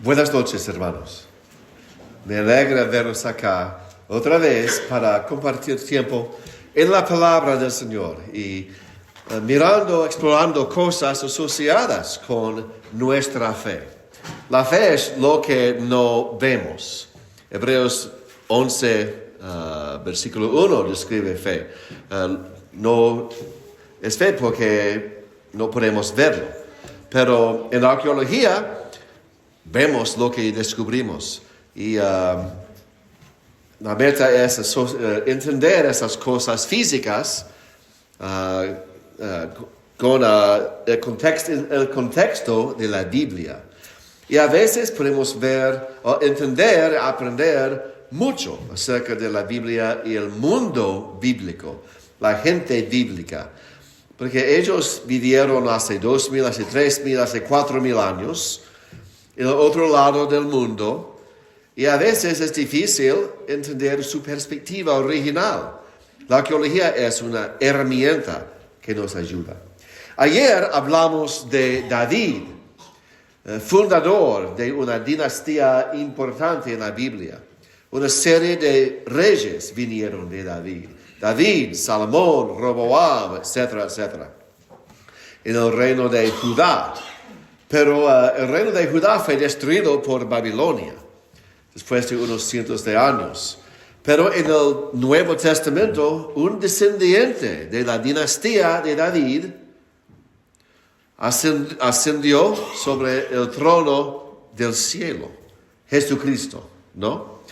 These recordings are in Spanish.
Buenas noches, hermanos. Me alegra verlos acá otra vez para compartir tiempo en la palabra del Señor y explorando cosas asociadas con nuestra fe. La fe es lo que no vemos. Hebreos 11, versículo 1 describe fe. No es fe porque no podemos verlo. Pero en la arqueología vemos lo que descubrimos. Y la meta es entender esas cosas físicas con el contexto de la Biblia. Y a veces podemos entender, aprender mucho acerca de la Biblia y el mundo bíblico, la gente bíblica. Porque ellos vivieron hace 2,000, hace 3,000, hace 4,000 años en el otro lado del mundo. Y a veces es difícil entender su perspectiva original. La arqueología es una herramienta que nos ayuda. Ayer hablamos de David, fundador de una dinastía importante en la Biblia. Una serie de reyes vinieron de David. David, Salomón, Roboam, etcétera, etcétera. En el reino de Judá. Pero el reino de Judá fue destruido por Babilonia después de unos cientos de años. Pero en el Nuevo Testamento, un descendiente de la dinastía de David ascendió sobre el trono del cielo, Jesucristo, ¿no?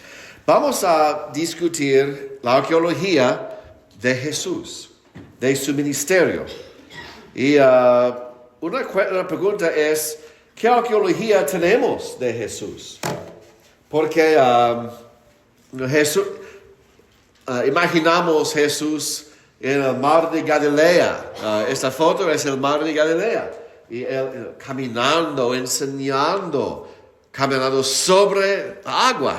Vamos a discutir la arqueología de Jesús, de su ministerio. Y una pregunta es, ¿qué arqueología tenemos de Jesús? Porque imaginamos Jesús en el mar de Galilea. Esta foto es el mar de Galilea. Y él caminando, enseñando, caminando sobre agua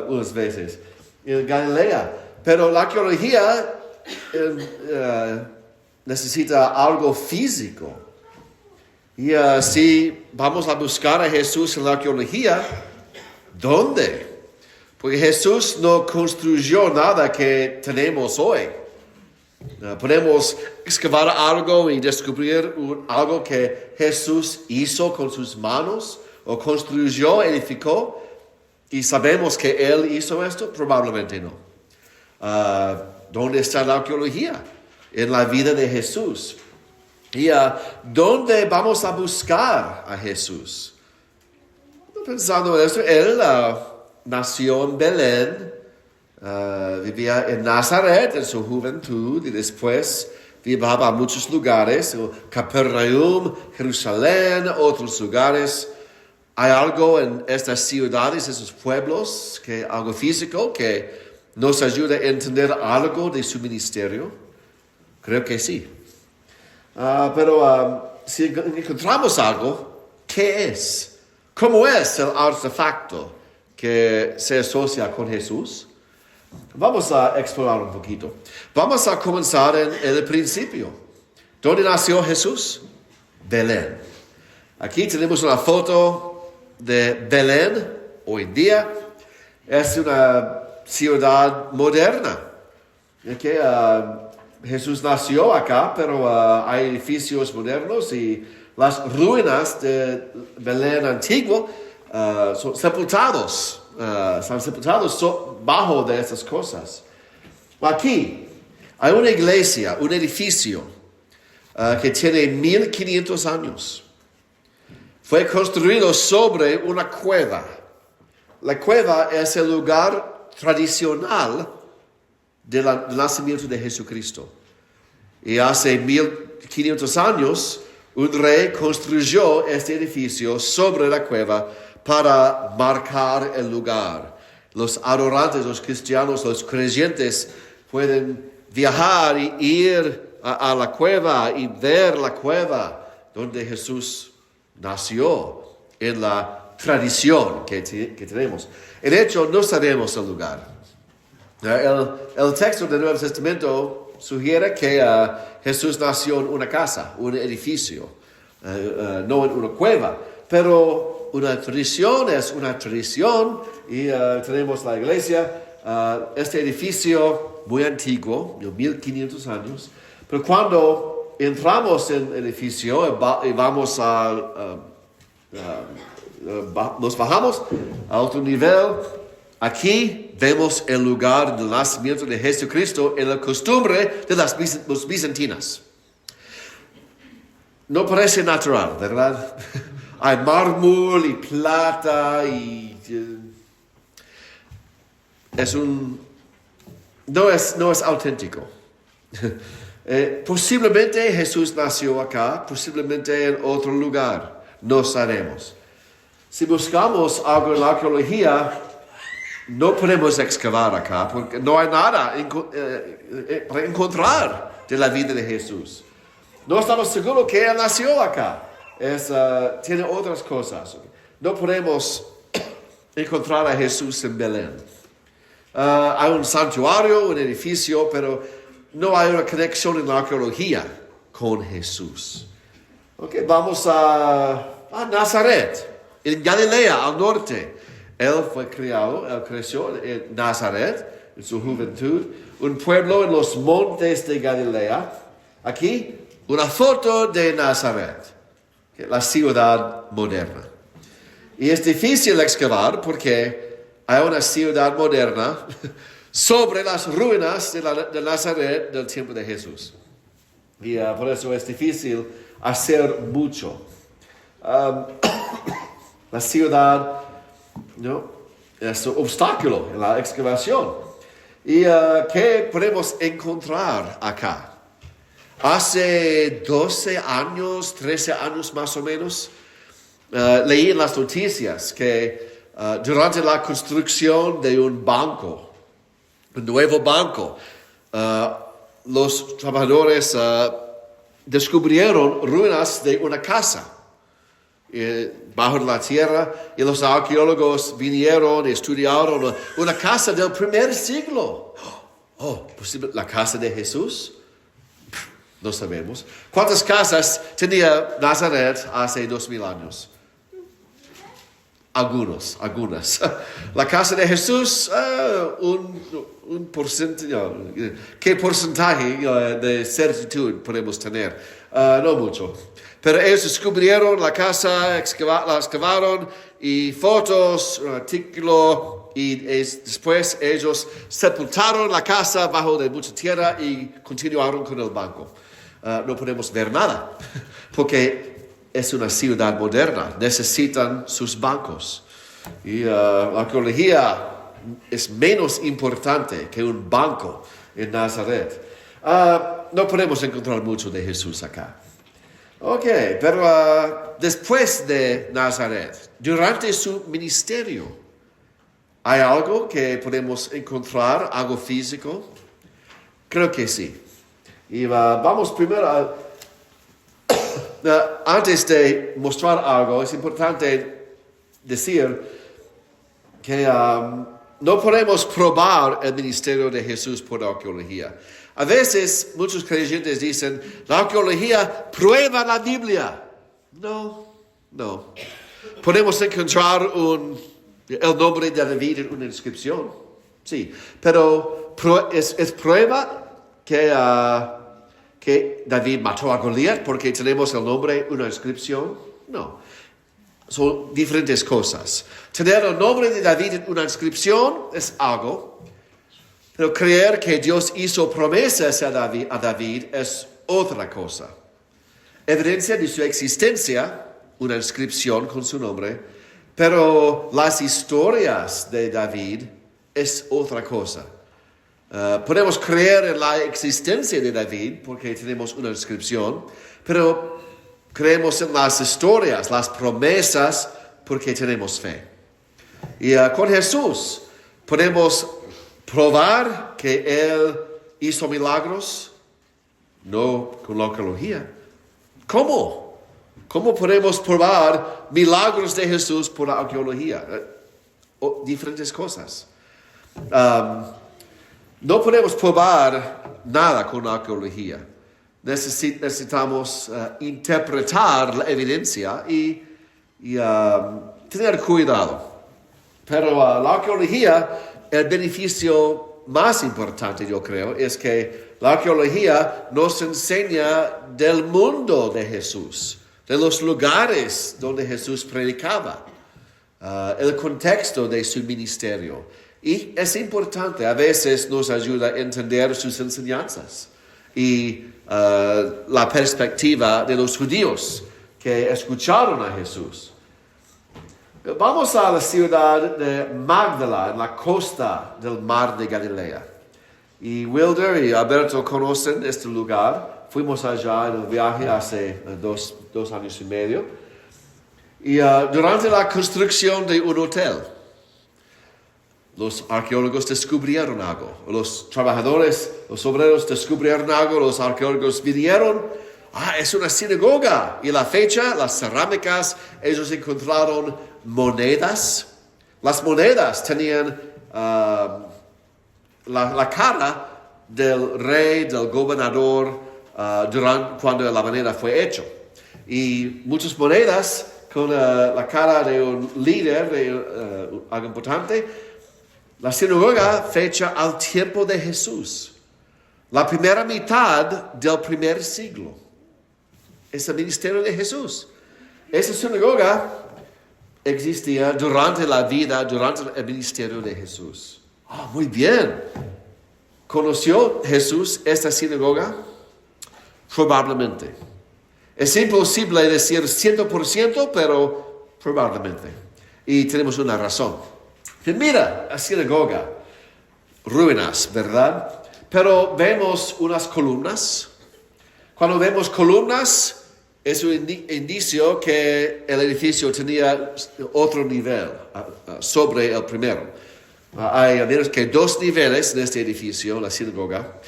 unas veces en Galilea. Pero la arqueología necesita algo físico. Y si vamos a buscar a Jesús en la arqueología, ¿dónde? Porque Jesús no construyó nada que tenemos hoy. Podemos excavar algo y descubrir algo que Jesús hizo con sus manos o construyó, edificó, y sabemos que Él hizo esto. Probablemente no. ¿Dónde está la arqueología? En la vida de Jesús. ¿Y dónde vamos a buscar a Jesús? Pensando en esto, Él nació en Belén, vivía en Nazaret en su juventud y después viajaba a muchos lugares, Capernaum, Jerusalén, otros lugares. Hay algo en estas ciudades, esos pueblos, algo físico que nos ayuda a entender algo de su ministerio. Creo que sí. Pero si encontramos algo, ¿qué es? ¿Cómo es el artefacto que se asocia con Jesús? Vamos a explorar un poquito. Vamos a comenzar en el principio. ¿Dónde nació Jesús? Belén. Aquí tenemos una foto de Belén hoy en día. Es una ciudad moderna. Okay, Jesús nació acá, pero hay edificios modernos y las ruinas de Belén antiguo son sepultados. Están sepultados bajo de estas cosas. Aquí hay una iglesia, un edificio que tiene 1500 años. Fue construido sobre una cueva. La cueva es el lugar tradicional del nacimiento de Jesucristo. Y hace 1500 años, un rey construyó este edificio sobre la cueva para marcar el lugar. Los adorantes, los cristianos, los creyentes pueden viajar y ir a la cueva y ver la cueva donde Jesús nació en la tradición que tenemos. En hecho, no sabemos el lugar. El texto del Nuevo Testamento sugiere que Jesús nació en una casa, un edificio, no en una cueva. Pero una tradición es una tradición y tenemos la iglesia, este edificio muy antiguo, de 1500 años, pero cuando entramos en el edificio y vamos nos bajamos a otro nivel, aquí vemos el lugar del nacimiento de Jesucristo en la costumbre de los bizantinos. No parece natural, ¿verdad? Hay mármol y plata y no es auténtico. Posiblemente Jesús nació acá, posiblemente en otro lugar, no sabemos. Si buscamos algo en la arqueología, no podemos excavar acá porque no hay nada para encontrar de la vida de Jesús. No estamos seguros que Él nació acá. Tiene otras cosas. No podemos encontrar a Jesús en Belén. Hay un santuario, un edificio, pero no hay una conexión en la arqueología con Jesús. Okay, vamos a Nazaret, en Galilea, al norte. Él creció en Nazaret, en su juventud, un pueblo en los montes de Galilea. Aquí, una foto de Nazaret, la ciudad moderna. Y es difícil excavar porque hay una ciudad moderna sobre las ruinas de Nazaret del tiempo de Jesús. Y por eso es difícil hacer mucho. La ciudad es un obstáculo en la excavación. ¿Y qué podemos encontrar acá? Hace 12 años, 13 años más o menos, leí en las noticias que durante la construcción de un nuevo banco, los trabajadores descubrieron ruinas de una casa bajo la tierra y los arqueólogos vinieron y estudiaron una casa del primer siglo. ¿Posible la casa de Jesús? No sabemos. ¿Cuántas casas tenía Nazaret hace 2000 años? Algunas. La casa de Jesús, un porcentaje. ¿Qué porcentaje de certitud podemos tener? No mucho. Pero ellos descubrieron la casa, la excavaron y fotos, un artículo, y después ellos sepultaron la casa bajo de mucha tierra y continuaron con el banco. No podemos ver nada porque es una ciudad moderna, necesitan sus bancos. Y la arqueología es menos importante que un banco en Nazaret. No podemos encontrar mucho de Jesús acá. Pero después de Nazaret, durante su ministerio, ¿hay algo que podemos encontrar, algo físico? Creo que sí. Y vamos primero antes de mostrar algo, es importante decir que no podemos probar el ministerio de Jesús por arqueología. A veces muchos creyentes dicen, la arqueología prueba la Biblia. No. Podemos encontrar el nombre de David en una inscripción. Sí, pero es prueba que David mató a Goliat porque tenemos el nombre en una inscripción. No, son diferentes cosas. Tener el nombre de David en una inscripción es algo. Pero creer que Dios hizo promesas a David es otra cosa. Evidencia de su existencia, una inscripción con su nombre, pero las historias de David es otra cosa. Podemos creer en la existencia de David porque tenemos una inscripción, pero creemos en las historias, las promesas, porque tenemos fe. Y con Jesús podemos probar que Él hizo milagros, no con la arqueología. ¿Cómo? ¿Cómo podemos probar milagros de Jesús por la arqueología? Diferentes cosas. No podemos probar nada con la arqueología. Necesitamos interpretar la evidencia y tener cuidado. Pero la arqueología, el beneficio más importante, yo creo, es que la arqueología nos enseña del mundo de Jesús, de los lugares donde Jesús predicaba, el contexto de su ministerio. Y es importante, a veces nos ayuda a entender sus enseñanzas y la perspectiva de los judíos que escucharon a Jesús. Vamos a la ciudad de Magdala, en la costa del mar de Galilea. Y Wilder y Alberto conocen este lugar. Fuimos allá en el viaje hace dos años y medio. Y durante la construcción de un hotel, los arqueólogos descubrieron algo. Los trabajadores, los obreros descubrieron algo. Los arqueólogos vinieron. Es una sinagoga. Y la fecha, las cerámicas, ellos encontraron monedas. Las monedas tenían la cara del rey, del gobernador, cuando la moneda fue hecha. Y muchas monedas con la cara de un líder, de algo importante. La sinagoga fecha al tiempo de Jesús. La primera mitad del primer siglo. Es el ministerio de Jesús. Esa sinagoga existía durante la vida, durante el ministerio de Jesús. Muy bien. ¿Conoció Jesús esta sinagoga? Probablemente. Es imposible decir 100%, pero probablemente. Y tenemos una razón. Mira, la sinagoga, ruinas, ¿verdad? Pero vemos unas columnas. Cuando vemos columnas, es un indicio que el edificio tenía otro nivel sobre el primero. Hay al menos que 2 niveles en este edificio, la sinagoga.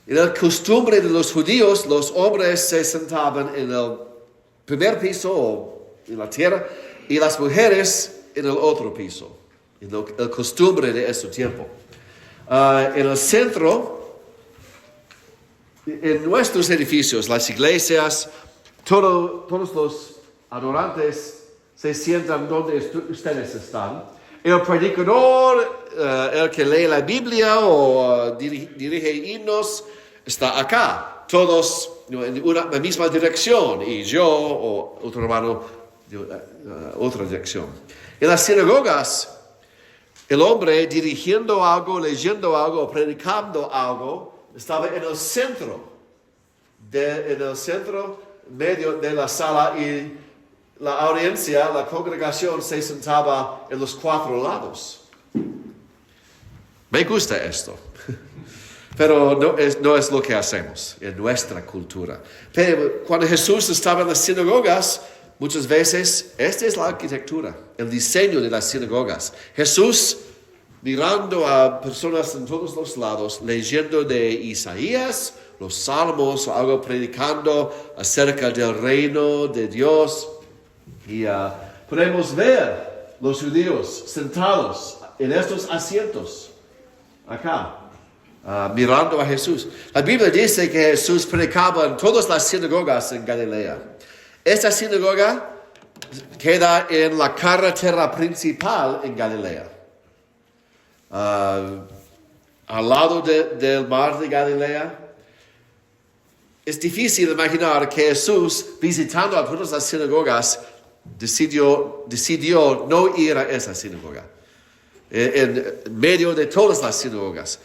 En la costumbre de los judíos, los hombres se sentaban en el primer piso o en la tierra y las mujeres en el otro piso. En la costumbre de ese tiempo. En el centro, en nuestros edificios, las iglesias, todos los adorantes se sientan donde ustedes están. El predicador, el que lee la Biblia o dirige himnos, está acá. Todos en la misma dirección. Y yo o otro hermano, otra dirección. En las sinagogas, el hombre dirigiendo algo, leyendo algo, predicando algo, estaba en el centro medio de la sala y la audiencia, la congregación se sentaba en los 4 lados. Me gusta esto, pero no es lo que hacemos en nuestra cultura. Pero cuando Jesús estaba en las sinagogas, muchas veces esta es la arquitectura, el diseño de las sinagogas. Jesús mirando a personas en todos los lados, leyendo de Isaías, los salmos, o algo predicando acerca del reino de Dios. Y podemos ver los judíos sentados en estos asientos, acá, mirando a Jesús. La Biblia dice que Jesús predicaba en todas las sinagogas en Galilea. Esta sinagoga queda en la carretera principal en Galilea. Al lado del mar de Galilea. Es difícil imaginar que Jesús, visitando a todas las sinagogas, decidió no ir a esa sinagoga. En medio de todas las sinagogas,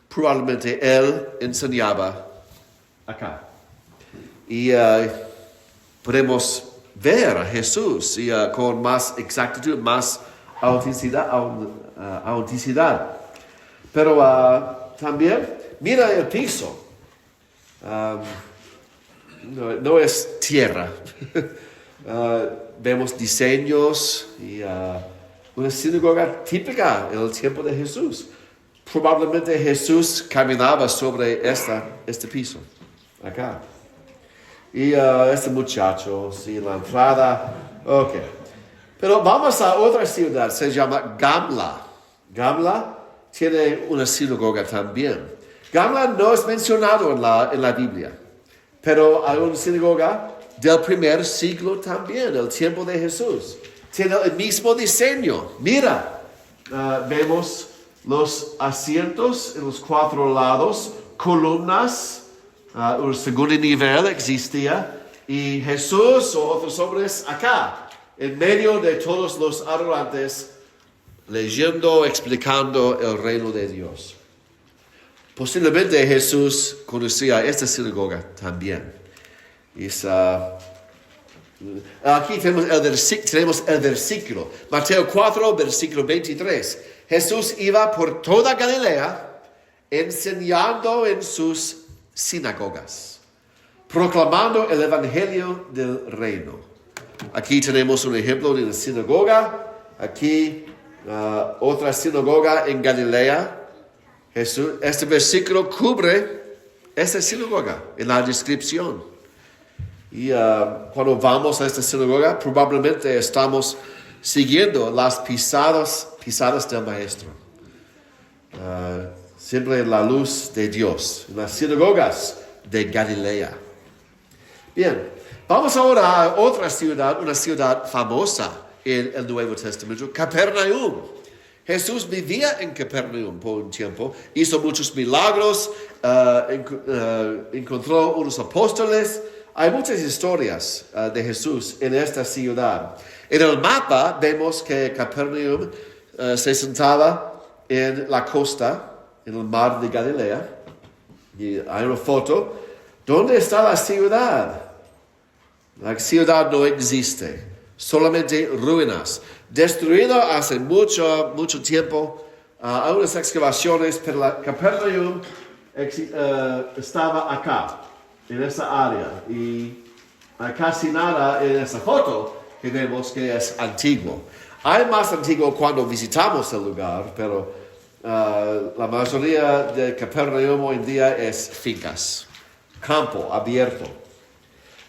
probablemente Él enseñaba acá. Y podemos ver a Jesús con más exactitud, más autenticidad. Pero también, mira el piso. No es tierra. Vemos diseños y una sinagoga típica en el tiempo de Jesús. Probablemente Jesús caminaba sobre este piso, acá. Y este muchacho, sí, la entrada, ok. Pero vamos a otra ciudad, se llama Gamla. Gamla tiene una sinagoga también. Gamla no es mencionado en la Biblia, pero hay una sinagoga del primer siglo también, el tiempo de Jesús. tiene el mismo diseño. Mira, vemos los asientos en los 4 lados, columnas, un segundo nivel existía, y Jesús o otros hombres acá, en medio de todos los adorantes, leyendo, explicando el reino de Dios. Posiblemente Jesús conocía esta sinagoga también. Aquí tenemos el versículo. Mateo 4, versículo 23. Jesús iba por toda Galilea enseñando en sus sinagogas, proclamando el evangelio del reino. Aquí tenemos un ejemplo de una sinagoga. Aquí otra sinagoga en Galilea. Este versículo cubre esta sinagoga en la descripción. Y cuando vamos a esta sinagoga, probablemente estamos siguiendo las pisadas del Maestro. Siempre la luz de Dios en las sinagogas de Galilea. Bien, vamos ahora a otra ciudad, una ciudad famosa en el Nuevo Testamento, Capernaum. Jesús vivía en Capernaum por un tiempo, hizo muchos milagros, encontró unos apóstoles. Hay muchas historias de Jesús en esta ciudad. En el mapa vemos que Capernaum se sentaba en la costa, en el mar de Galilea. Y hay una foto. ¿Dónde está la ciudad? La ciudad no existe, solamente ruinas. Destruida hace mucho tiempo. Hay unas excavaciones, pero Capernaum estaba acá, en esa área. Y hay casi nada en esa foto que vemos que es antiguo. Hay más antiguo cuando visitamos el lugar, pero la mayoría de Capernaum hoy en día es fincas, campo abierto.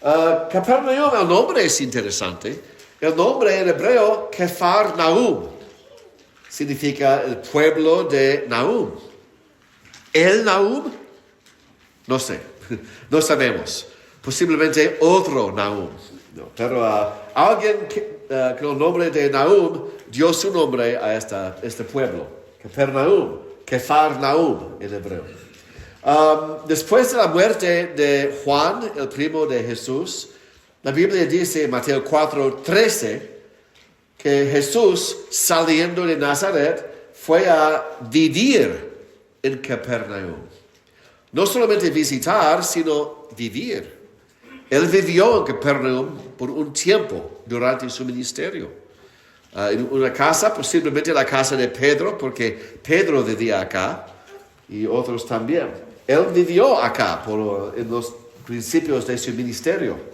Capernaum, el nombre es interesante. El nombre en hebreo, Kefar Nahum, significa el pueblo de Nahum. ¿El Nahum? No sé, no sabemos. Posiblemente otro Nahum. No, pero alguien con el nombre de Nahum dio su nombre a este pueblo. Capernaum, Kefar Nahum en hebreo. Después de la muerte de Juan, el primo de Jesús, la Biblia dice en Mateo 4:13 que Jesús, saliendo de Nazaret, fue a vivir en Capernaum. No solamente visitar, sino vivir. Él vivió en Capernaum por un tiempo durante su ministerio. En una casa, posiblemente la casa de Pedro, porque Pedro vivía acá y otros también. Él vivió acá en los principios de su ministerio.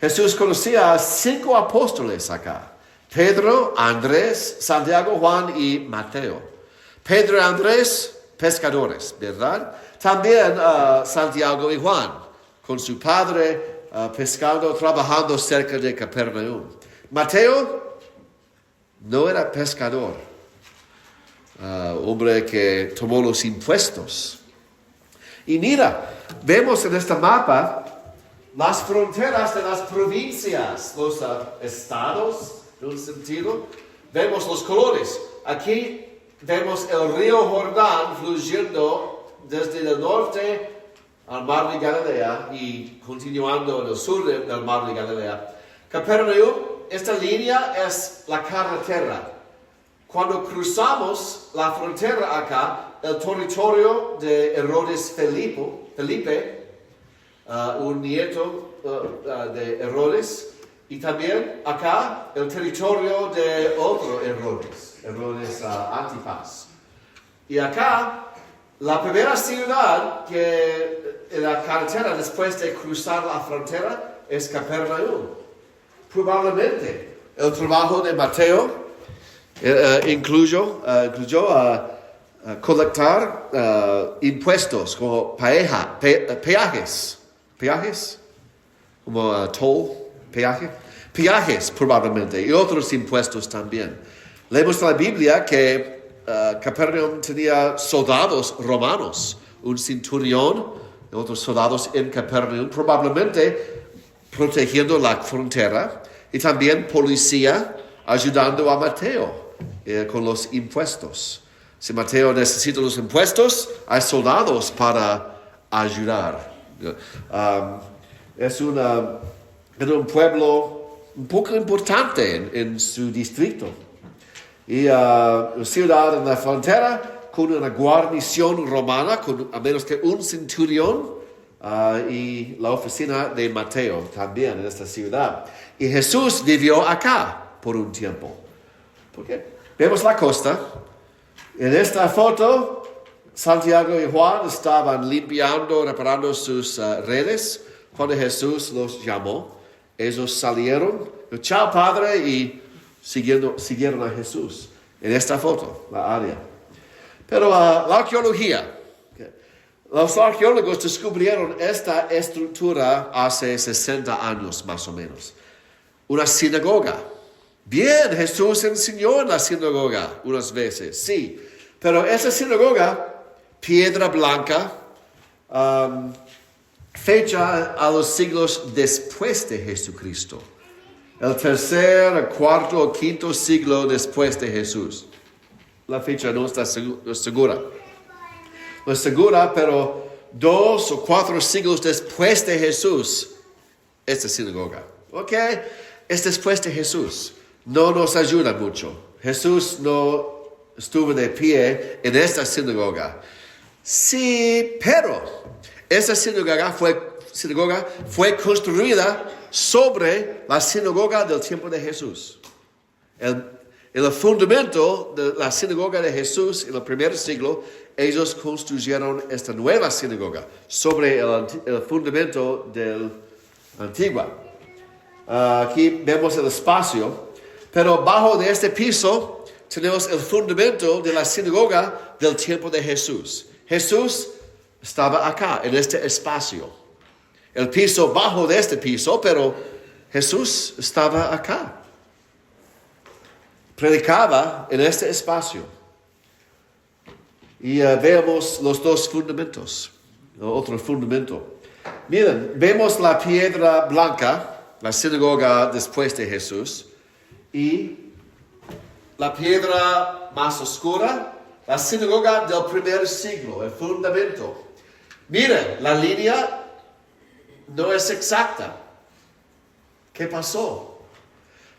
Jesús conocía a 5 apóstoles acá: Pedro, Andrés, Santiago, Juan y Mateo. Pedro y Andrés, pescadores, ¿verdad? También Santiago y Juan, con su padre, pescando, trabajando cerca de Capernaum. Mateo no era pescador, hombre que tomó los impuestos. Y mira, vemos en este mapa las fronteras de las provincias, los estados, en un sentido. Vemos los colores. Aquí vemos el río Jordán fluyendo desde el norte al mar de Galilea y continuando en el sur del mar de Galilea. Capernaum, esta línea es la carretera. Cuando cruzamos la frontera acá, el territorio de Herodes Felipe, un nieto de Herodes, y también acá el territorio de otro Herodes Antipas. Y acá, la primera ciudad que en la carretera después de cruzar la frontera es Capernaum. Probablemente el trabajo de Mateo incluyó colectar impuestos como peajes, como peajes probablemente, y otros impuestos también. Leemos en la Biblia que Capernaum tenía soldados romanos, un centurión y otros soldados en Capernaum, probablemente protegiendo la frontera, y también policía ayudando a Mateo con los impuestos. Si Mateo necesita los impuestos, hay soldados para ayudar. Es un pueblo un poco importante en su distrito. Y una ciudad en la frontera con una guarnición romana, con a menos que un centurión, y la oficina de Mateo también en esta ciudad. Y Jesús vivió acá por un tiempo. Porque vemos la costa. En esta foto, Santiago y Juan estaban limpiando, reparando sus redes cuando Jesús los llamó. Ellos salieron, chao Padre, y siguieron a Jesús. En esta foto, la área. Pero la arqueología. Los arqueólogos descubrieron esta estructura hace 60 años más o menos. Una sinagoga. Bien, Jesús enseñó en la sinagoga unas veces, sí. Pero esa sinagoga, piedra blanca, fecha a los siglos después de Jesucristo. El tercer, el cuarto o quinto siglo después de Jesús. La fecha no está segura. No es segura, pero 2 o 4 siglos después de Jesús, esta sinagoga. ¿Ok? Es después de Jesús. No nos ayuda mucho. Jesús no estuvo de pie en esta sinagoga. Sí, pero esa sinagoga fue construida sobre la sinagoga del tiempo de Jesús. En el fundamento de la sinagoga de Jesús en el primer siglo, ellos construyeron esta nueva sinagoga sobre el fundamento del antiguo. Aquí vemos el espacio, pero bajo de este piso tenemos el fundamento de la sinagoga del tiempo de Jesús. Jesús estaba acá, en este espacio. El piso bajo de este piso, pero Jesús estaba acá. Predicaba en este espacio. Y vemos los dos fundamentos. Otro fundamento. Miren, vemos la piedra blanca, la sinagoga después de Jesús. Y la piedra más oscura, la sinagoga del primer siglo, el fundamento. Miren, la línea no es exacta. ¿Qué pasó?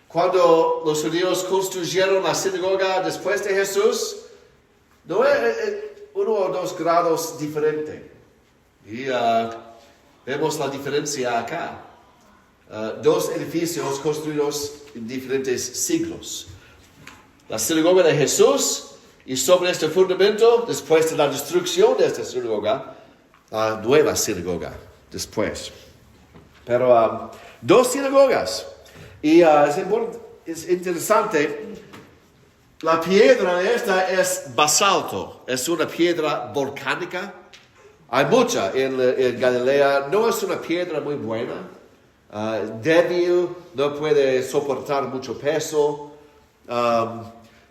Cuando los judíos construyeron la sinagoga después de Jesús, no es 1 o 2 grados diferente. Y vemos la diferencia acá. 2 edificios construidos en diferentes siglos. La sinagoga de Jesús y sobre este fundamento, después de la destrucción de esta sinagoga, la nueva sinagoga después. Pero 2 sinagogas. Y es interesante, la piedra esta es basalto, es una piedra volcánica. Hay mucha en Galilea, no es una piedra muy buena, débil, no puede soportar mucho peso.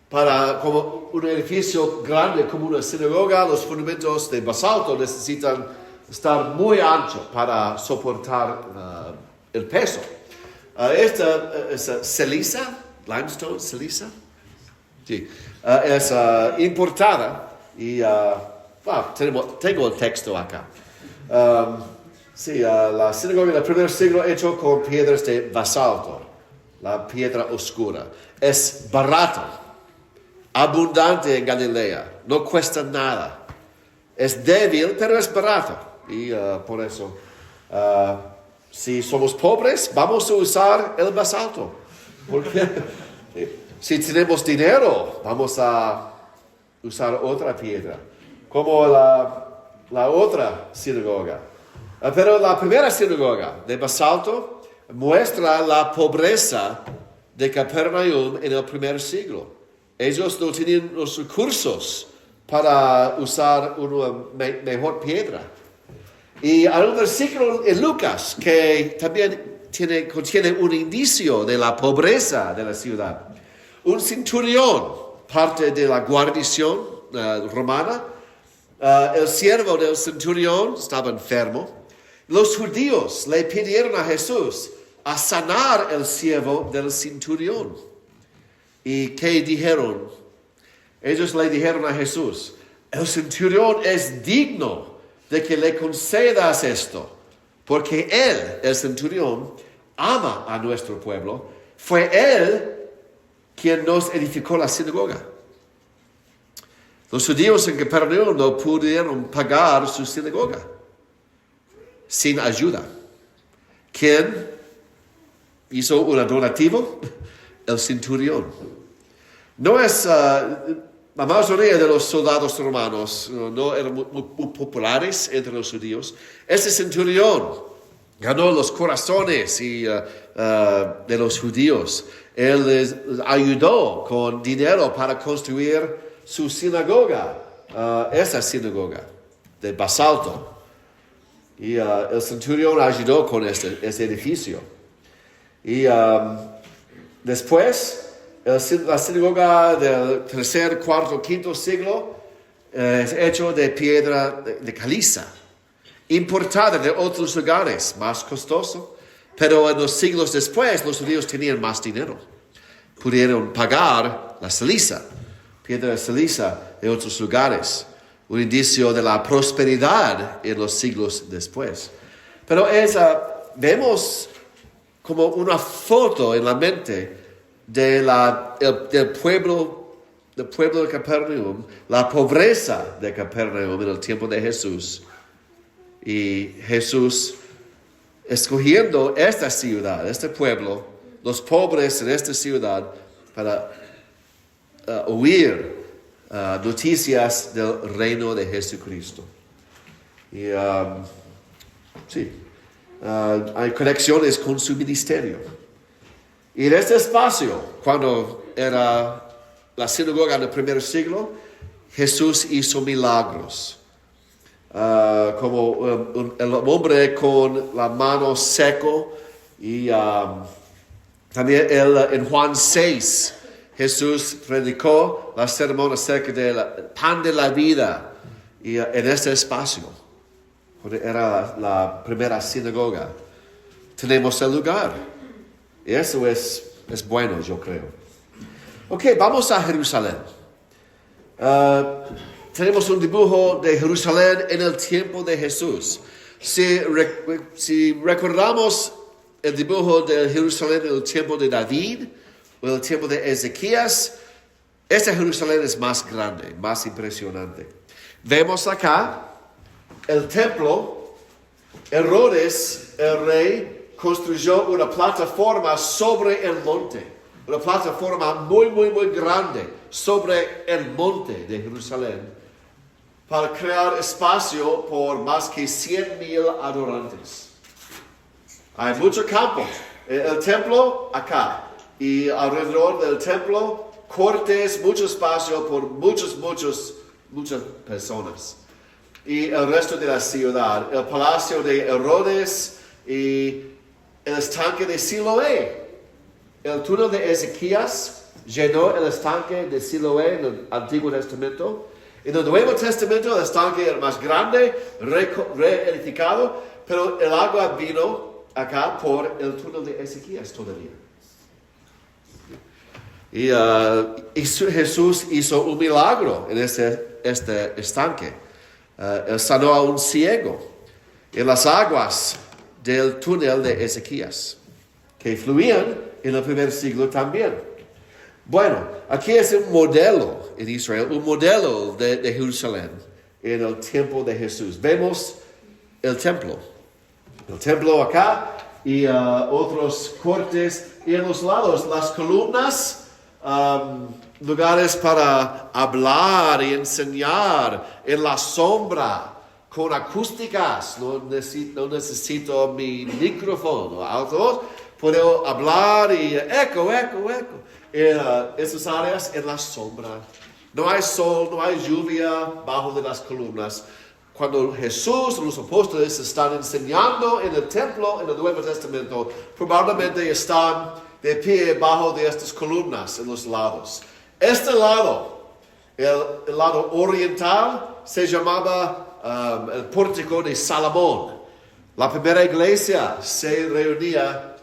Para como un edificio grande como una sinagoga, los fundamentos de basalto necesitan estar muy anchos para soportar el peso. Esta es caliza, limestone, caliza. Sí. Es importada y tengo el texto acá. La sinagoga del primer siglo hecho con piedras de basalto, la piedra oscura. Es barato, abundante en Galilea, no cuesta nada. Es débil, pero es barato. Y por eso, si somos pobres, vamos a usar el basalto. Porque si tenemos dinero, vamos a usar otra piedra. Como la otra sinagoga. Pero la primera sinagoga de basalto muestra la pobreza de Capernaum en el primer siglo. Ellos no tenían los recursos para usar una mejor piedra. Y hay un versículo en Lucas que también contiene un indicio de la pobreza de la ciudad. Un centurión, parte de la guarnición romana, el siervo del centurión estaba enfermo. Los judíos le pidieron a Jesús a sanar el siervo del centurión. ¿Y qué dijeron? Ellos le dijeron a Jesús, el centurión es digno de que le concedas esto, porque él, el centurión, ama a nuestro pueblo. Fue él quien nos edificó la sinagoga. Los judíos en Capernaum no pudieron pagar su sinagoga sin ayuda. ¿Quién hizo un donativo? El centurión. No es la mayoría de los soldados romanos, no eran muy populares entre los judíos. Ese centurión ganó los corazones de los judíos. Él les ayudó con dinero para construir su sinagoga, esa sinagoga de basalto. Y el centurión ayudó con ese edificio. Y después, la sinagoga del tercer, cuarto, quinto siglo es hecho de piedra de caliza, importada de otros lugares, más costoso. Pero en los siglos después, los judíos tenían más dinero. Pudieron pagar la caliza, piedra de caliza de otros lugares. Un indicio de la prosperidad en los siglos después. Pero vemos como una foto en la mente del pueblo de Capernaum, la pobreza de Capernaum en el tiempo de Jesús. Y Jesús escogiendo esta ciudad, este pueblo, los pobres en esta ciudad, para oír noticias del reino de Jesucristo. Y hay conexiones con su ministerio. Y en este espacio, cuando era la sinagoga en el primer siglo, Jesús hizo milagros. Como el hombre con la mano seco, y también en Juan 6 Jesús predicó la sermón acerca del pan de la vida, y en este espacio, donde era la primera sinagoga, tenemos el lugar, y eso es bueno, yo creo. Ok, vamos a Jerusalén. Tenemos un dibujo de Jerusalén en el tiempo de Jesús. Si recordamos el dibujo de Jerusalén en el tiempo de David o en el tiempo de Ezequías, esta Jerusalén es más grande, más impresionante. Vemos acá el templo. Herodes, el rey, construyó una plataforma sobre el monte. Una plataforma muy, muy, muy grande sobre el monte de Jerusalén, para crear espacio por más que 100,000 adorantes. Hay mucho campo. El templo acá, y alrededor del templo, cortes, mucho espacio por muchas personas. Y el resto de la ciudad, el palacio de Herodes y el estanque de Siloé. El túnel de Ezequías llenó el estanque de Siloé en el Antiguo Testamento. En el Nuevo Testamento el estanque era más grande, reedificado, pero el agua vino acá por el túnel de Ezequías todavía. Y Jesús hizo un milagro en este estanque. Él sanó a un ciego en las aguas del túnel de Ezequías, que fluían en el primer siglo también. Bueno, aquí es un modelo en Israel, un modelo de Jerusalén en el tiempo de Jesús. Vemos el templo acá y otros cortes, y en los lados las columnas, lugares para hablar y enseñar en la sombra, con acústicas. No necesito mi micrófono alto, puedo hablar y eco. Esas áreas en la sombra. No hay sol, no hay lluvia bajo de las columnas. Cuando Jesús y los apóstoles están enseñando en el templo en el Nuevo Testamento, probablemente están de pie bajo de estas columnas en los lados. Este lado, el lado oriental, se llamaba el pórtico de Salomón. La primera iglesia se reunía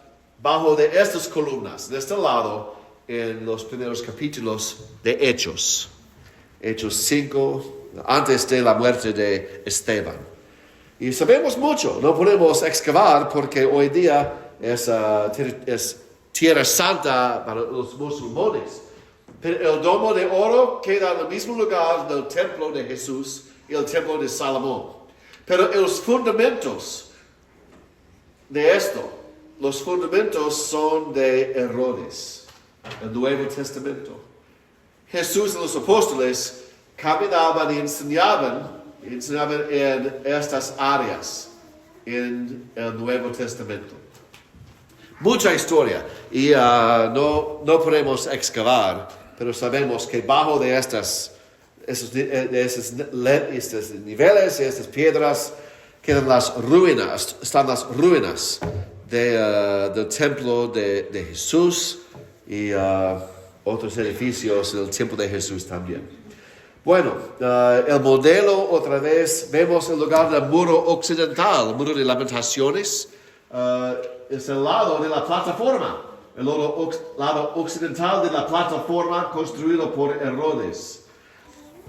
bajo de estas columnas, de este lado, en los primeros capítulos de Hechos. Hechos 5, antes de la muerte de Esteban. Y sabemos mucho, no podemos excavar porque hoy día es tierra santa para los musulmanes. Pero el domo de oro queda en el mismo lugar del templo de Jesús y el templo de Salomón. Pero los fundamentos de esto, los fundamentos son de Herodes, el Nuevo Testamento. Jesús y los apóstoles caminaban y enseñaban en estas áreas en el Nuevo Testamento. Mucha historia y no podemos excavar, pero sabemos que bajo de esos niveles, estas piedras, quedan las ruinas, están las ruinas del templo de Jesús y otros edificios del templo de Jesús también. Bueno, el modelo otra vez, vemos el lugar del muro occidental, el muro de Lamentaciones, es el lado de la plataforma, el lado occidental de la plataforma construido por Herodes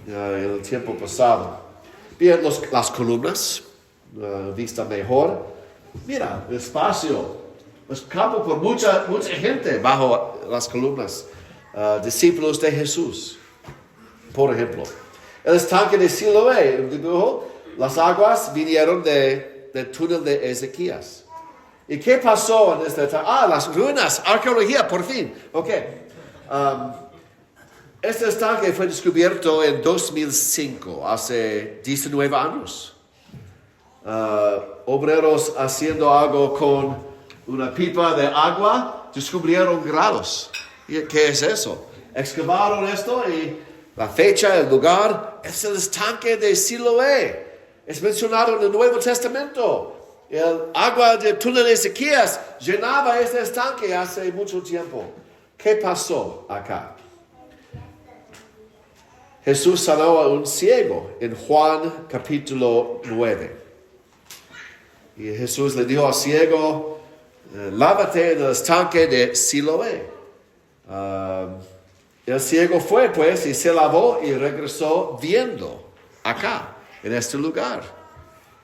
en el tiempo pasado. Bien, las columnas, vista mejor. Mira, el espacio, es campo por mucha gente bajo las columnas. Discípulos de Jesús, por ejemplo. El estanque de Siloé, las aguas vinieron del túnel de Ezequías. ¿Y qué pasó en este estanque? Las ruinas, arqueología, por fin. Ok. Este estanque fue descubierto en 2005, hace 19 años. Obreros haciendo algo con una pipa de agua, descubrieron grados. ¿Qué es eso? Excavaron esto y la fecha, el lugar, es el estanque de Siloé. Es mencionado en el Nuevo Testamento. El agua del túnel de Ezequías llenaba este estanque hace mucho tiempo. ¿Qué pasó acá? Jesús sanó a un ciego en Juan capítulo 9. Y Jesús le dijo al ciego, lávate en el estanque de Siloé. El ciego fue pues y se lavó y regresó viendo acá, en este lugar.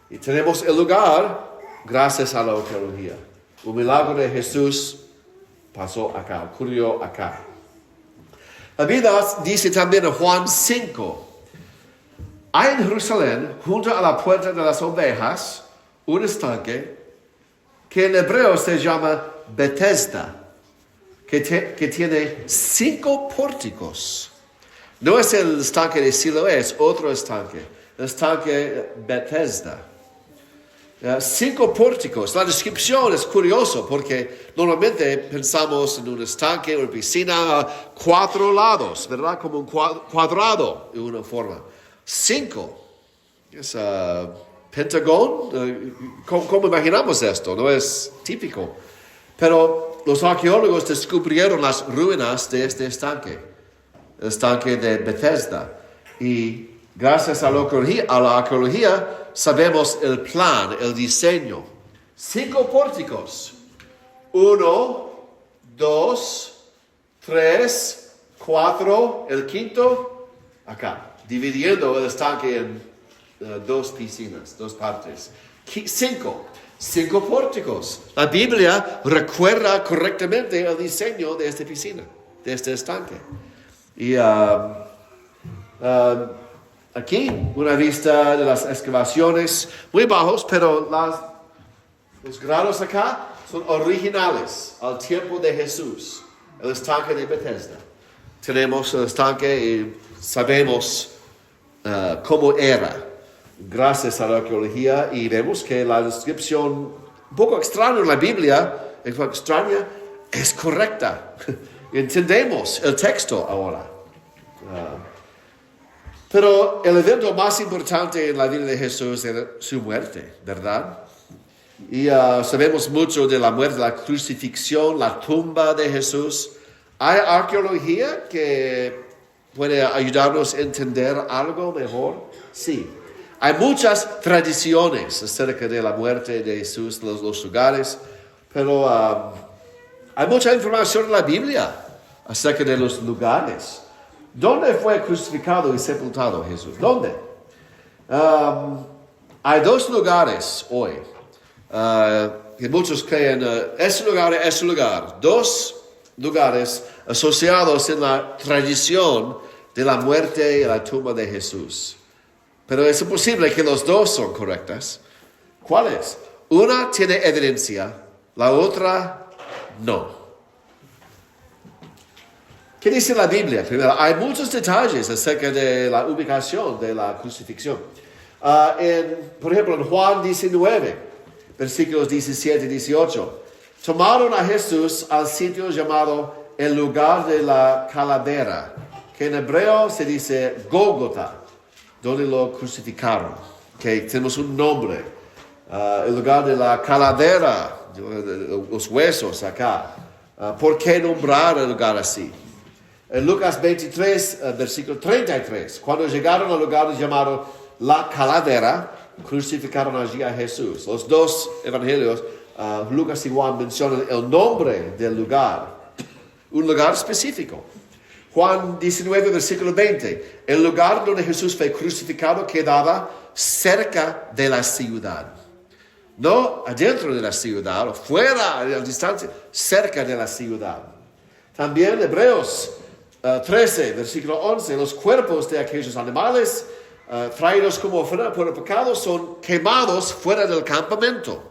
Y tenemos el lugar gracias a la arqueología. Un milagro de Jesús pasó acá, ocurrió acá. La Biblia dice también en Juan 5, hay en Jerusalén, junto a la puerta de las ovejas, un estanque que en hebreo se llama Bethesda, que tiene 5 pórticos. No es el estanque de Siloé, es otro estanque, el estanque Bethesda. 5 pórticos. La descripción es curioso porque normalmente pensamos en un estanque, una piscina, 4 lados, ¿verdad? Como un cuadrado de una forma. 5. Es pentagón. ¿Cómo imaginamos esto? No es típico. Pero los arqueólogos descubrieron las ruinas de este estanque, el estanque de Bethesda. Y gracias a la arqueología, sabemos el plan, el diseño. 5 pórticos. 1, 2, 3, 4. El quinto, acá. Dividiendo el estanque en 2 piscinas, 2 partes. 5 pórticos. La Biblia recuerda correctamente el diseño de esta piscina, de este estanque. Y aquí, una vista de las excavaciones muy bajos, pero los grados acá son originales al tiempo de Jesús, el estanque de Bethesda. Tenemos el estanque y sabemos cómo era, gracias a la arqueología, y vemos que la descripción, un poco extraña en la Biblia, es correcta. Entendemos el texto ahora. Pero el evento más importante en la vida de Jesús era su muerte, ¿verdad? Y sabemos mucho de la muerte, la crucifixión, la tumba de Jesús. ¿Hay arqueología que puede ayudarnos a entender algo mejor? Sí. Hay muchas tradiciones acerca de la muerte de Jesús en los lugares, pero hay mucha información en la Biblia acerca de los lugares. ¿Dónde fue crucificado y sepultado Jesús? ¿Dónde? Hay dos lugares hoy que muchos creen, ese lugar, dos lugares asociados en la tradición de la muerte y la tumba de Jesús. Pero es imposible que los dos son correctas. ¿Cuáles? Una tiene evidencia, la otra no. ¿Qué dice la Biblia? Primero, hay muchos detalles acerca de la ubicación de la crucifixión. Por ejemplo, en Juan 19, versículos 17 y 18, tomaron a Jesús al sitio llamado el lugar de la calavera, que en hebreo se dice Gólgota, donde lo crucificaron. Que tenemos un nombre, el lugar de la calavera, los huesos acá. ¿Por qué nombrar el lugar así? En Lucas 23, versículo 33, cuando llegaron al lugar llamado la calavera, crucificaron allí a Jesús. Los dos evangelios, Lucas y Juan, mencionan el nombre del lugar, un lugar específico. Juan 19, versículo 20, el lugar donde Jesús fue crucificado quedaba cerca de la ciudad. No adentro de la ciudad, o fuera de la distancia, cerca de la ciudad. También Hebreos 13, versículo 11, los cuerpos de aquellos animales traídos como ofrenda por el pecado son quemados fuera del campamento,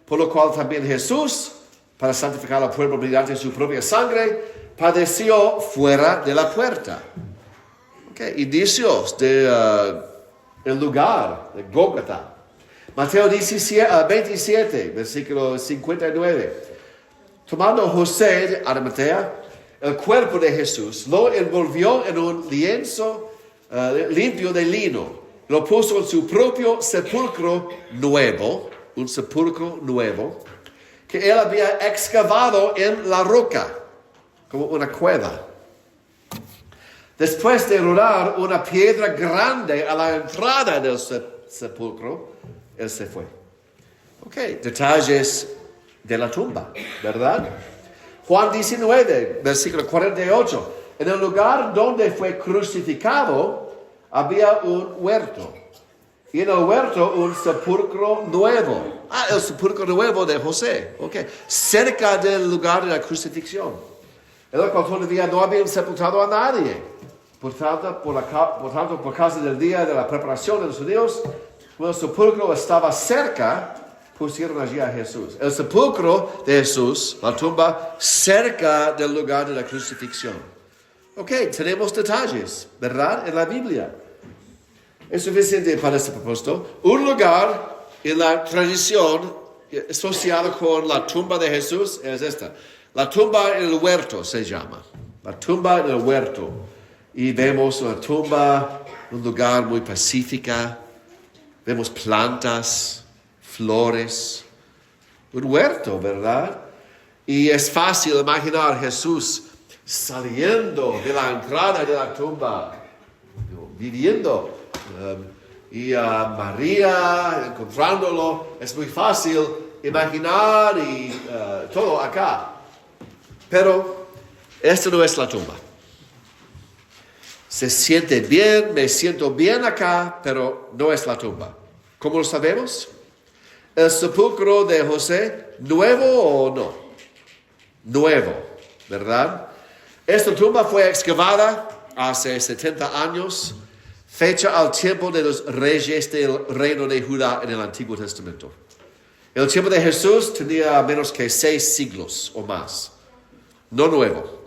por lo cual también Jesús, para santificar al pueblo mediante su propia sangre, padeció fuera de la puerta. Indicios del lugar de Gólgota. Mateo 27, versículo 59. Tomando José de Arimatea el cuerpo de Jesús, lo envolvió en un lienzo limpio de lino, lo puso en su propio sepulcro nuevo, un sepulcro nuevo, que él había excavado en la roca, como una cueva. Después de rodar una piedra grande a la entrada del sepulcro, él se fue. Detalles de la tumba, ¿verdad? Juan 19, versículo 48. En el lugar donde fue crucificado había un huerto. Y en el huerto un sepulcro nuevo. El sepulcro nuevo de José. Cerca del lugar de la crucifixión. En el cual todavía no habían sepultado a nadie. Por tanto, por causa del día de la preparación de los judíos, cuando el sepulcro estaba cerca, pusieron allí a Jesús. El sepulcro de Jesús, la tumba, cerca del lugar de la crucifixión. Tenemos detalles, ¿verdad? En la Biblia. Es suficiente para este propósito. Un lugar en la tradición asociado con la tumba de Jesús es esta. La tumba en el huerto se llama. La tumba en el huerto. Y vemos una tumba, un lugar muy pacífica. Vemos plantas, flores, un huerto, ¿verdad? Y es fácil imaginar a Jesús saliendo de la entrada de la tumba, viviendo, y a María encontrándolo. Es muy fácil imaginar y todo acá. Pero esta no es la tumba. Se siente bien, me siento bien acá, pero no es la tumba. ¿Cómo lo sabemos? El sepulcro de José, ¿nuevo o no? Nuevo, ¿verdad? Esta tumba fue excavada hace 70 años, fecha al tiempo de los reyes del reino de Judá en el Antiguo Testamento. El tiempo de Jesús tenía menos que 6 siglos o más. No nuevo.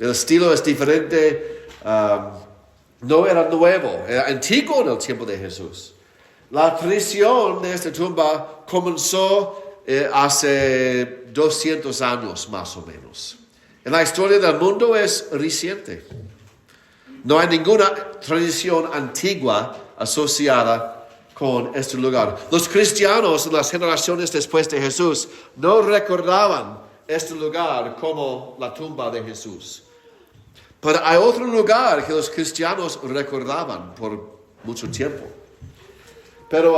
El estilo es diferente. No era nuevo, era antiguo en el tiempo de Jesús. La tradición de esta tumba comenzó hace 200 años más o menos. En la historia del mundo es reciente. No hay ninguna tradición antigua asociada con este lugar. Los cristianos en las generaciones después de Jesús no recordaban este lugar como la tumba de Jesús. Pero hay otro lugar que los cristianos recordaban por mucho tiempo. Pero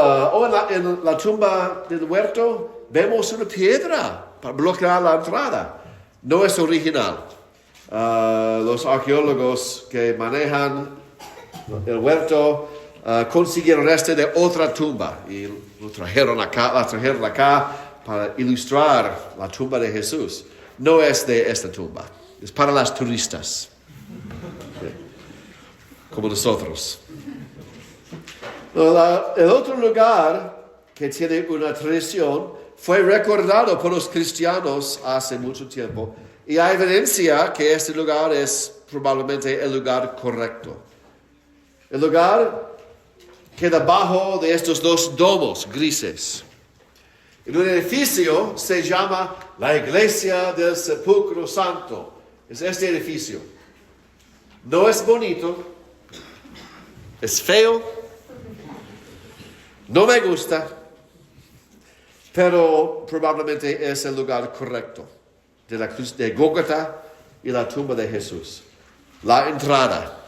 en la tumba del huerto vemos una piedra para bloquear la entrada. No es original. los arqueólogos que manejan el huerto consiguieron de otra tumba y la trajeron acá para ilustrar la tumba de Jesús. No es de esta tumba, es para las turistas, como nosotros. El otro lugar que tiene una tradición fue recordado por los cristianos hace mucho tiempo y hay evidencia que este lugar es probablemente el lugar correcto. El lugar queda bajo de estos dos domos grises. En un edificio se llama la Iglesia del Sepulcro Santo. Es este edificio. No es bonito, es feo, no me gusta, pero probablemente es el lugar correcto de la cruz de Gólgota y la tumba de Jesús. La entrada.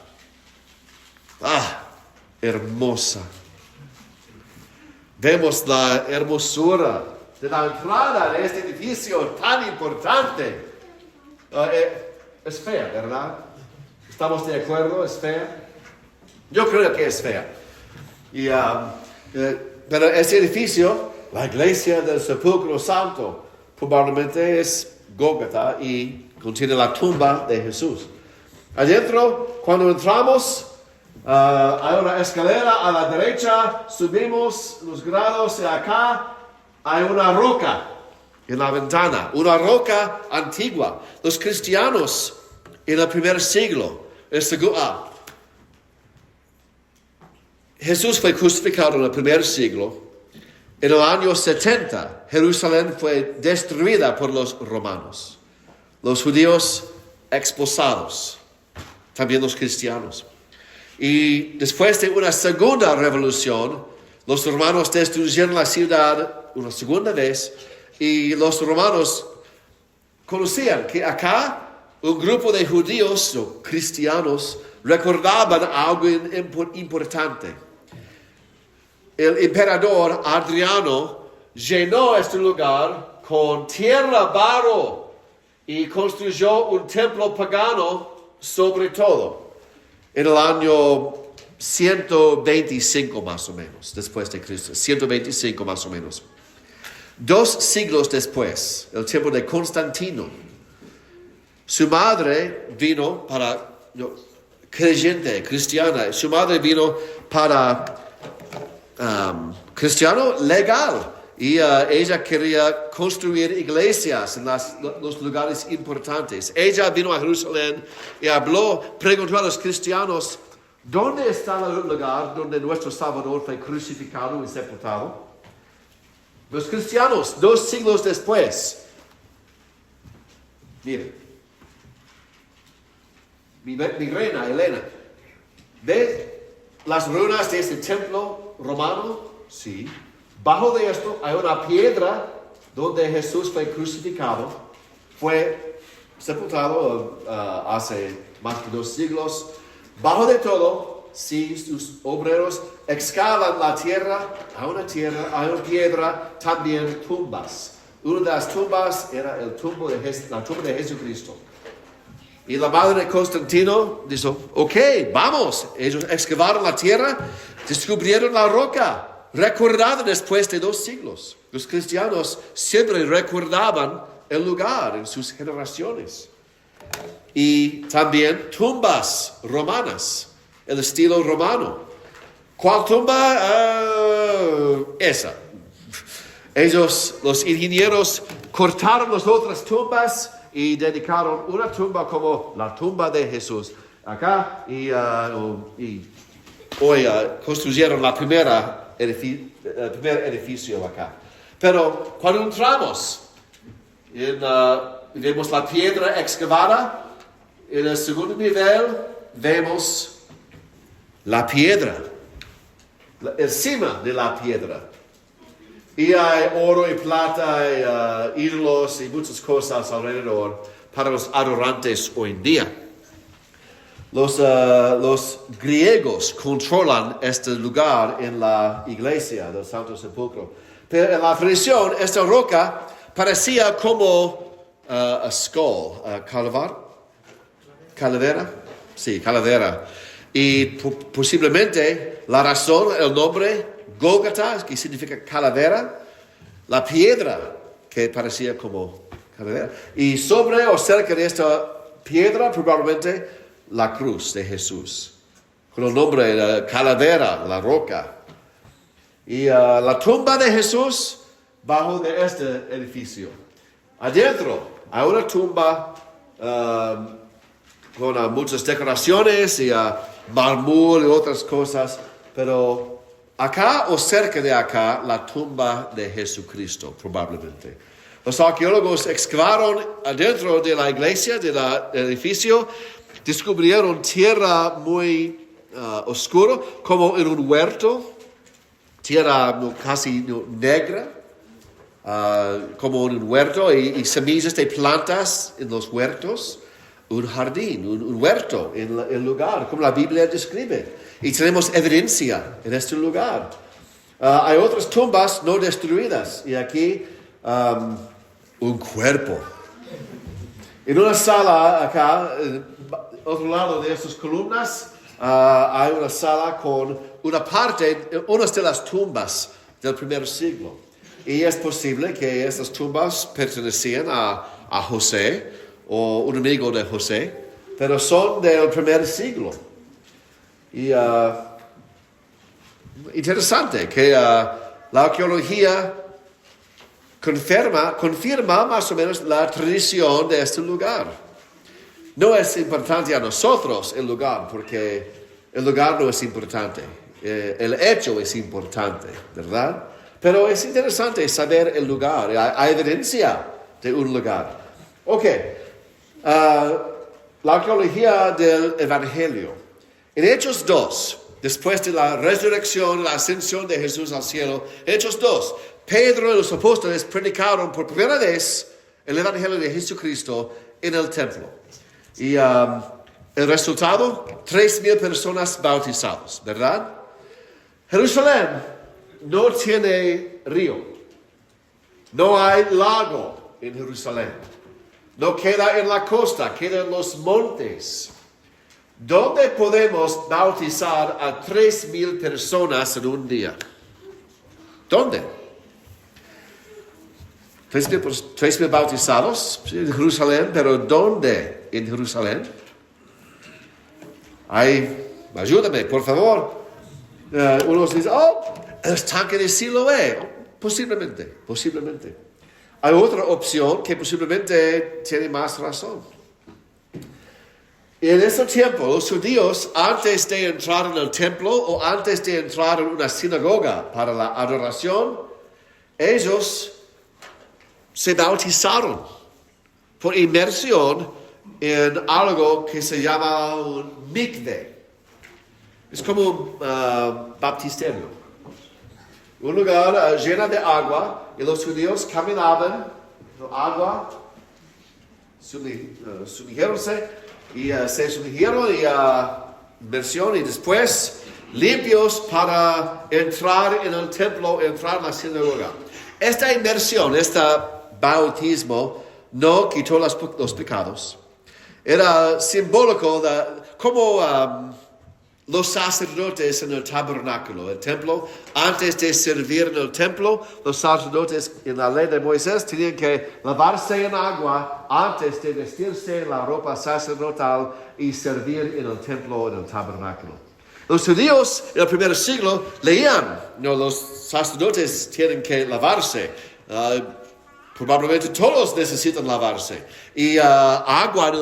Hermosa. Vemos la hermosura de la entrada de este edificio tan importante. Es fea, ¿verdad? ¿Estamos de acuerdo? ¿Es fea? Yo creo que es fea. Pero ese edificio, la Iglesia del Sepulcro Santo, probablemente es Gólgota y contiene la tumba de Jesús. Adentro, cuando entramos, hay una escalera a la derecha, subimos los grados y acá hay una roca en la ventana, una roca antigua. Los cristianos en el primer siglo, Jesús fue crucificado en el primer siglo. En el año 70, Jerusalén fue destruida por los romanos. Los judíos expulsados, también los cristianos. Y después de una segunda revolución, los romanos destruyeron la ciudad una segunda vez y los romanos conocían que acá un grupo de judíos o cristianos recordaban algo importante. El emperador Adriano llenó este lugar con tierra, barro y construyó un templo pagano sobre todo. En el año 125 más o menos, después de Cristo, 125 más o menos. 2 siglos después, el tiempo de Constantino, su madre vino cristiana, su madre vino para cristiano legal. Y ella quería construir iglesias en los lugares importantes. Ella vino a Jerusalén y preguntó a los cristianos, ¿dónde está el lugar donde nuestro Salvador fue crucificado y sepultado? Los cristianos, 2 siglos después, miren, mi reina Elena, ¿ves las ruinas de este templo romano? Sí. Bajo de esto hay una piedra donde Jesús fue crucificado, fue sepultado hace más de 2 siglos. Bajo de todo, si sus obreros excavan la tierra, hay una piedra, también tumbas. Una de las tumbas era la tumba de Jesucristo. Y la madre de Constantino dijo, ok, vamos. Ellos excavaron la tierra, descubrieron la roca. Recordada después de 2 siglos. Los cristianos siempre recordaban el lugar en sus generaciones. Y también tumbas romanas, el estilo romano. ¿Cuál tumba? Esa. Ellos, los ingenieros, cortaron las otras tumbas y dedicaron una tumba como la tumba de Jesús. Acá y hoy construyeron el primer edificio acá. Pero cuando entramos, vemos la piedra excavada. En el segundo nivel vemos la piedra, encima de la piedra. Y hay oro y plata, y ídolos y muchas cosas alrededor para los adorantes hoy en día. Los griegos controlan este lugar en la iglesia del Santo Sepulcro. Pero en la tradición, esta roca parecía como a skull, cadáver. calavera. Sí, calavera. Y posiblemente la razón, el nombre Gólgota, que significa calavera, la piedra que parecía como calavera. Y sobre o cerca de esta piedra, probablemente, la cruz de Jesús. Con el nombre de calavera, la roca. Y la tumba de Jesús bajo de este edificio. Adentro hay una tumba con muchas decoraciones y mármol y otras cosas, pero acá o cerca de acá la tumba de Jesucristo, probablemente. Los arqueólogos excavaron adentro de la iglesia, del edificio, descubrieron tierra muy oscura, como en un huerto, tierra casi negra, como en un huerto, y semillas de plantas en los huertos. Un jardín, un huerto en el lugar, como la Biblia describe. Y tenemos evidencia en este lugar. Hay otras tumbas no destruidas. Y aquí un cuerpo. En una sala acá, otro lado de estas columnas, hay una sala con una de las tumbas del primer siglo. Y es posible que estas tumbas pertenecían a José, o un amigo de José, pero son del primer siglo. Y interesante que la arqueología confirma más o menos la tradición de este lugar. No es importante a nosotros el lugar, porque el lugar no es importante. El hecho es importante, ¿verdad? Pero es interesante saber el lugar. Hay evidencia de un lugar. Ok. La arqueología del Evangelio. En Hechos 2, después de la resurrección, la ascensión de Jesús al cielo, Hechos 2, Pedro y los apóstoles predicaron por primera vez el Evangelio de Jesucristo en el templo. Y el resultado, 3,000 personas bautizadas, ¿verdad? Jerusalén no tiene río. No hay lago en Jerusalén. No queda en la costa, queda en los montes. ¿Dónde podemos bautizar a 3,000 personas en un día? ¿Dónde? 3,000 bautizados en Jerusalén, pero ¿dónde en Jerusalén? Ayúdame, por favor. Unos dicen, el estanque de Siloé. Posiblemente. Hay otra opción que posiblemente tiene más razón. En ese tiempo, los judíos, antes de entrar en el templo o antes de entrar en una sinagoga para la adoración, ellos se bautizaron por inmersión en algo que se llama un mikve. Es como un baptisterio. Un lugar lleno de agua. Y los judíos caminaban en el agua, sumergieronse y se sumergieron y inmersión y después limpios para entrar en el templo, entrar en la sinagoga. Esta inmersión, este bautismo, no quitó los pecados. Era simbólico de como los sacerdotes en el tabernáculo, el templo. Antes de servir en el templo, los sacerdotes en la ley de Moisés tenían que lavarse en agua antes de vestirse en la ropa sacerdotal y servir en el templo, en el tabernáculo. Los judíos en el primer siglo leían, los sacerdotes tienen que lavarse. Probablemente todos necesitan lavarse. Y agua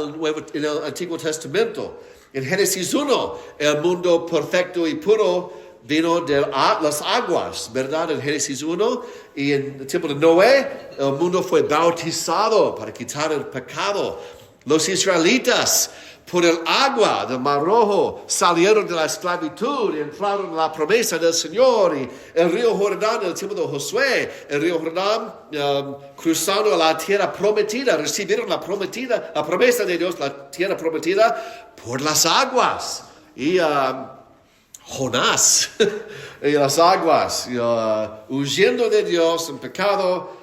en el Antiguo Testamento. En Génesis 1, el mundo perfecto y puro vino de las aguas, ¿verdad? En Génesis 1, y en el tiempo de Noé, el mundo fue bautizado para quitar el pecado. Los israelitas, por el agua del Mar Rojo, salieron de la esclavitud y entraron en la promesa del Señor. Y el río Jordán, en el tiempo de Josué, el río Jordán, cruzando la tierra prometida, recibieron la promesa de Dios, la tierra prometida, por las aguas. Y Jonás, en las aguas, huyendo de Dios en pecado,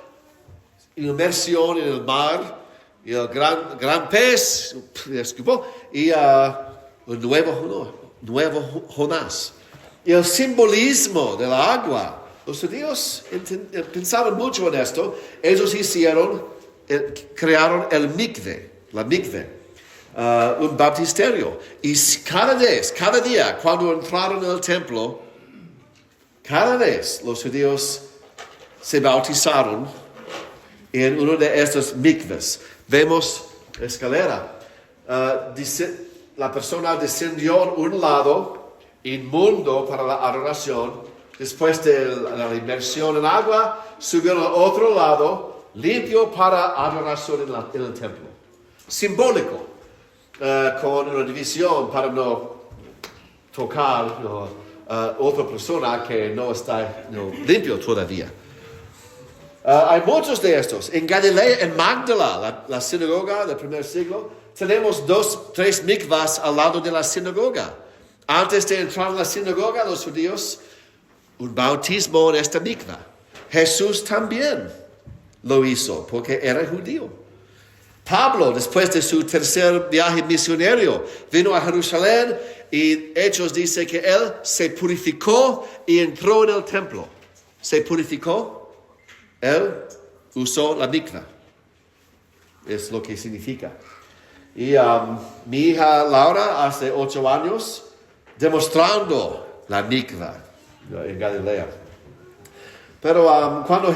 inmersión en el mar. Y el gran pez escapó y un nuevo Jonás. Y el simbolismo de la agua. Los judíos pensaban mucho en esto. Ellos crearon el mikve, la mikve, un baptisterio. Y cada día, cuando entraron en el templo, cada vez los judíos se bautizaron en uno de estos mikves. Vemos escalera. La persona descendió a un lado inmundo para la adoración. Después de la inmersión en agua, subió al otro lado limpio para adoración en el templo. Simbólico, con una división para no tocar otra persona que no está limpio todavía. Hay muchos de estos. En Galilea, en Magdala, la sinagoga del primer siglo, tenemos 3 mikvahs al lado de la sinagoga. Antes de entrar en la sinagoga, los judíos, un bautismo en esta mikvah. Jesús también lo hizo porque era judío. Pablo, después de su tercer viaje misionero, vino a Jerusalén y Hechos dice que él se purificó y entró en el templo. Se purificó, él usó la mikvah. Es lo que significa. Y mi hija Laura hace 8 años demostrando la mikvah en Galilea. Pero cuando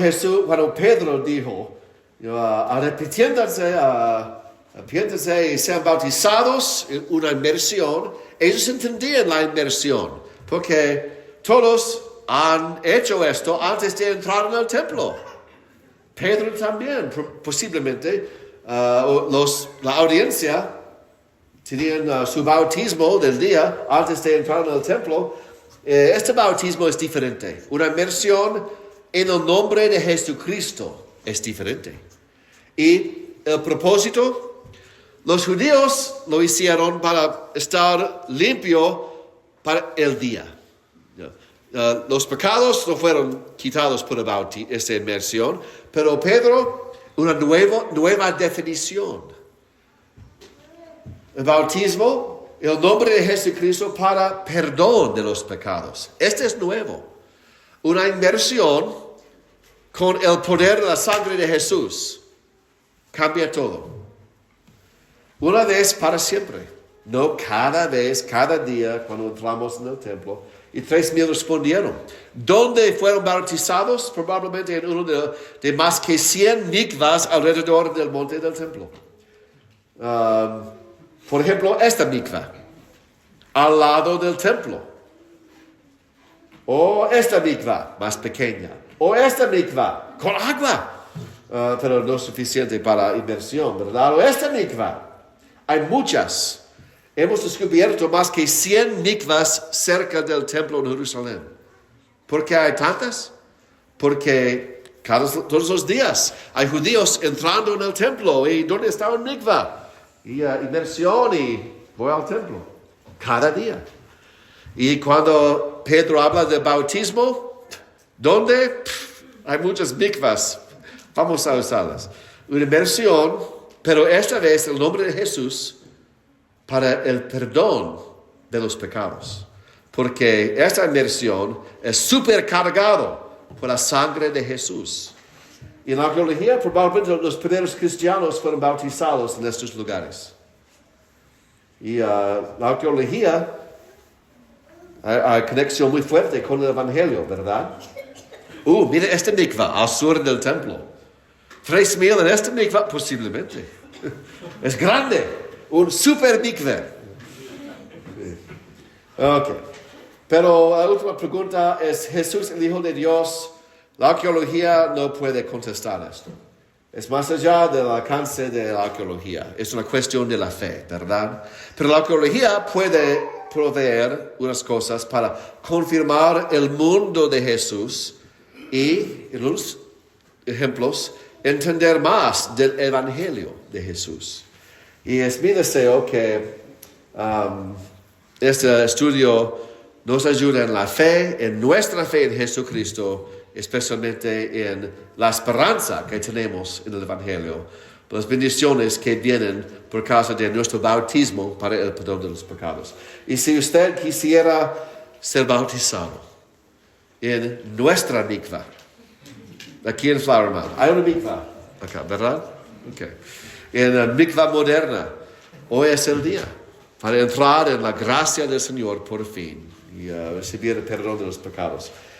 Pedro dijo, arrepiéntanse y sean bautizados en una inmersión, ellos entendían la inmersión, porque todos han hecho esto antes de entrar en el templo. Pedro también, posiblemente, la audiencia tenían su bautismo del día antes de entrar en el templo. Este bautismo es diferente. Una inmersión en el nombre de Jesucristo es diferente. Y el propósito, los judíos lo hicieron para estar limpio para el día. Los pecados no fueron quitados por esta inmersión, pero Pedro, una nueva definición. El bautismo, el nombre de Jesucristo para perdón de los pecados. Este es nuevo. Una inmersión con el poder de la sangre de Jesús. Cambia todo. Una vez para siempre. No cada vez, cada día cuando entramos en el templo. Y 3,000 respondieron. ¿Dónde fueron bautizados? Probablemente en uno de más que 100 mikvahs alrededor del monte del templo. Por ejemplo, esta mikvah, al lado del templo. O esta mikvah, más pequeña. O esta mikvah, con agua. Pero no suficiente para inmersión, ¿verdad? O esta mikvah. Hay muchas. Hemos descubierto más que 100 mikvahs cerca del templo en Jerusalén. ¿Por qué hay tantas? Porque todos los días hay judíos entrando en el templo. ¿Y dónde está un mikvah? Y inmersión y voy al templo. Cada día. Y cuando Pedro habla de bautismo, ¿dónde? Hay muchas mikvahs. Vamos a usarlas. Una inmersión, pero esta vez el nombre de Jesús para el perdón de los pecados. Porque esta inmersión es supercargado por la sangre de Jesús. Y en la arqueología, probablemente los primeros cristianos fueron bautizados en estos lugares. Y la arqueología hay conexión muy fuerte con el Evangelio, ¿verdad? Mira este mikvah al sur del templo. 3,000 en este mikvah, posiblemente. Es grande, un super mikvah. Ok. Pero la última pregunta es, ¿Jesús el Hijo de Dios? La arqueología no puede contestar esto. Es más allá del alcance de la arqueología. Es una cuestión de la fe, ¿verdad? Pero la arqueología puede proveer unas cosas para confirmar el mundo de Jesús y, en unos ejemplos, entender más del Evangelio de Jesús. Y es mi deseo que este estudio nos ayude en la fe, en nuestra fe en Jesucristo, especialmente en la esperanza que tenemos en el Evangelio, las bendiciones que vienen por causa de nuestro bautismo para el perdón de los pecados. Y si usted quisiera ser bautizado en nuestra mikvah, aquí en Flower Mound, hay una mikvah acá, ¿verdad? Okay. En la mikvah moderna, hoy es el día para entrar en la gracia del Señor por fin y recibir el perdón de los pecados.